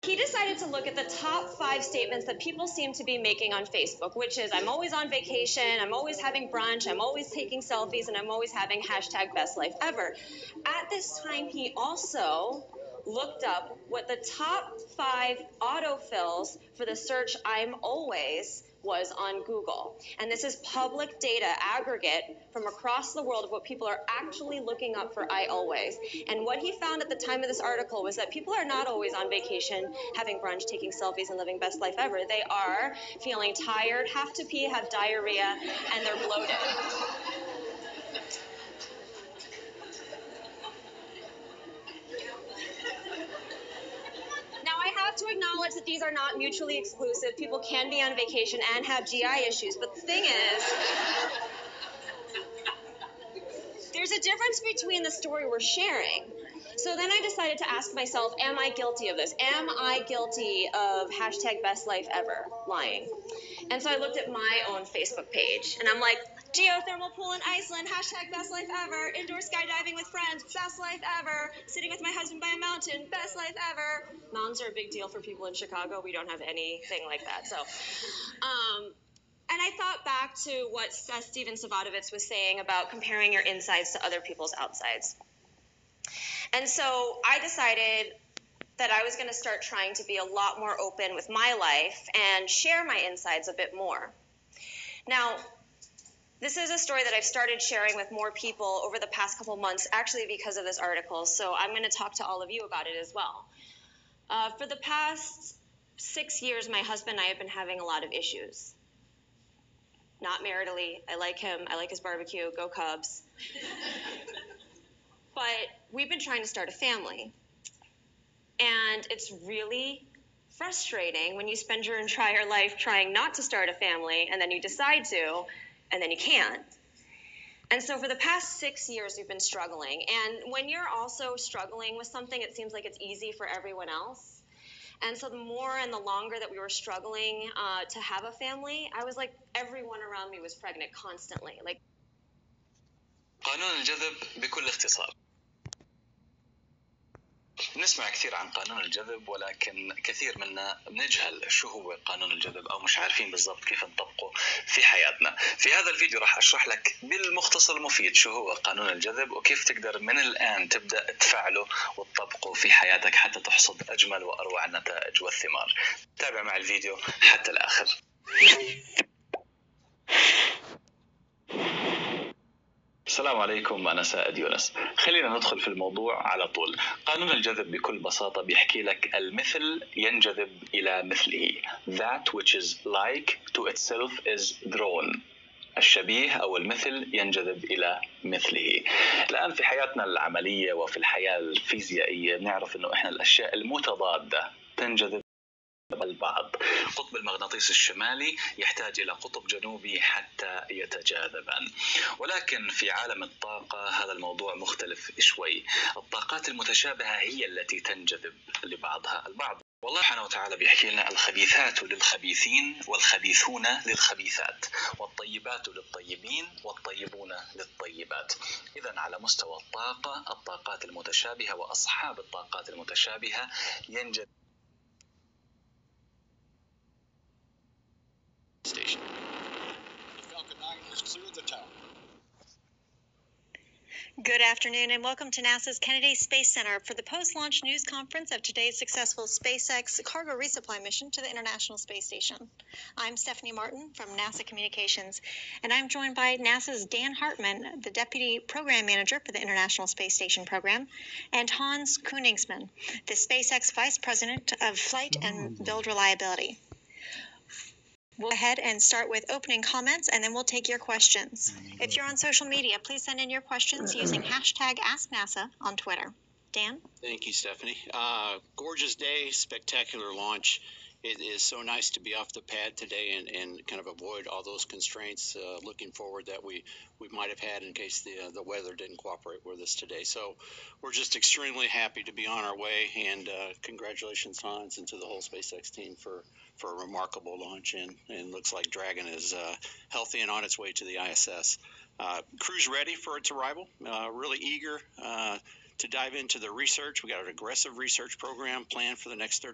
He decided to look at the top 5 statements that people seem to be making on Facebook, which is I'm always on vacation, I'm always having brunch, I'm always taking selfies, and I'm always having hashtag best life ever. At this time, he also looked up what the top 5 autofills for the search I'm always was on Google. And this is public data aggregate from across the world of what people are actually looking up for I always. And what he found at the time of this article was that people are not always on vacation, having brunch, taking selfies, and living best life ever. They are feeling tired, have to pee, have diarrhea, and they're bloated. Now, I have to acknowledge that these are not mutually exclusive. People can be on vacation and have GI issues, but the thing is, there's a difference between the story we're sharing. So then I decided to ask myself, am I guilty of this? Am I guilty of hashtag best life ever lying? And so I looked at my own Facebook page, and I'm like, geothermal pool in Iceland, hashtag best life ever, indoor skydiving with friends, best life ever, sitting with my husband by a mountain, best life ever. Mountains are a big deal for people in Chicago. We don't have anything like that. So, and I thought back to what Steven Savatovitz was saying about comparing your insides to other people's outsides. And so I decided that I was going to start trying to be a lot more open with my life and share my insides a bit more. Now, this is a story that I've started sharing with more people over the past couple months, actually because of this article, so I'm going to talk to all of you about it as well. For the past 6 years, my husband and I have been having a lot of issues. Not maritally. I like him. I like his barbecue. Go Cubs. But we've been trying to start a family. And it's really frustrating when you spend your entire life trying not to start a family, and then you decide to, and then you can't. And so for the past 6 years, we've been struggling. And when you're also struggling with something, it seems like it's easy for everyone else. And so the more and the longer that we were struggling to have a family, I was like, everyone around me was pregnant constantly. Like, قانون الجذب بكل اختصار. نسمع كثير عن قانون الجذب، ولكن كثير منا بنجهل شو هو قانون الجذب أو مش عارفين بالضبط كيف نطبقه في حياتنا. في هذا الفيديو راح أشرح لك بالمختصر المفيد شو هو قانون الجذب وكيف تقدر من الآن تبدأ تفعله وتطبقه في حياتك حتى تحصد أجمل وأروع النتائج والثمار. تابع مع الفيديو حتى الآخر. السلام عليكم، أنا سائد يونس. خلينا ندخل في الموضوع على طول. قانون الجذب بكل بساطة بيحكي لك المثل ينجذب إلى مثله. That which is like to itself is drawn. الشبيه أو المثل ينجذب إلى مثله. الآن في حياتنا العملية وفي الحياة الفيزيائية بنعرف إنه إحنا الأشياء المتضادة تنجذب البعض. قطب المغناطيس الشمالي يحتاج إلى قطب جنوبي حتى يتجاذبان. ولكن في عالم الطاقة هذا الموضوع مختلف شوي. الطاقات المتشابهة هي التي تنجذب لبعضها البعض. والله سبحانه وتعالى بيحكي لنا الخبيثات للخبيثين والخبيثون للخبيثات والطيبات للطيبين والطيبون للطيبات. إذن على مستوى الطاقة الطاقات المتشابهة وأصحاب الطاقات المتشابهة ينجذب. Station. The Falcon 9 has cleared the tower. Good afternoon and welcome to NASA's Kennedy Space Center for the post-launch news conference of today's successful SpaceX cargo resupply mission to the International Space Station. I'm Stephanie Martin from NASA Communications, and I'm joined by NASA's Dan Hartman, the Deputy Program Manager for the International Space Station program, and Hans Koenigsmann, the SpaceX Vice President of Flight and Build Reliability. We'll go ahead and start with opening comments, and then we'll take your questions. If you're on social media, please send in your questions using hashtag AskNASA on Twitter. Dan? Thank you, Stephanie. Gorgeous day, spectacular launch. It is so nice to be off the pad today and kind of avoid all those constraints looking forward that we might have had in case the weather didn't cooperate with us today. So we're just extremely happy to be on our way, and congratulations, Hans, and to the whole SpaceX team for a remarkable launch, and looks like Dragon is healthy and on its way to the ISS. Crew's ready for its arrival, really eager to dive into the research. We got an aggressive research program planned for the next 30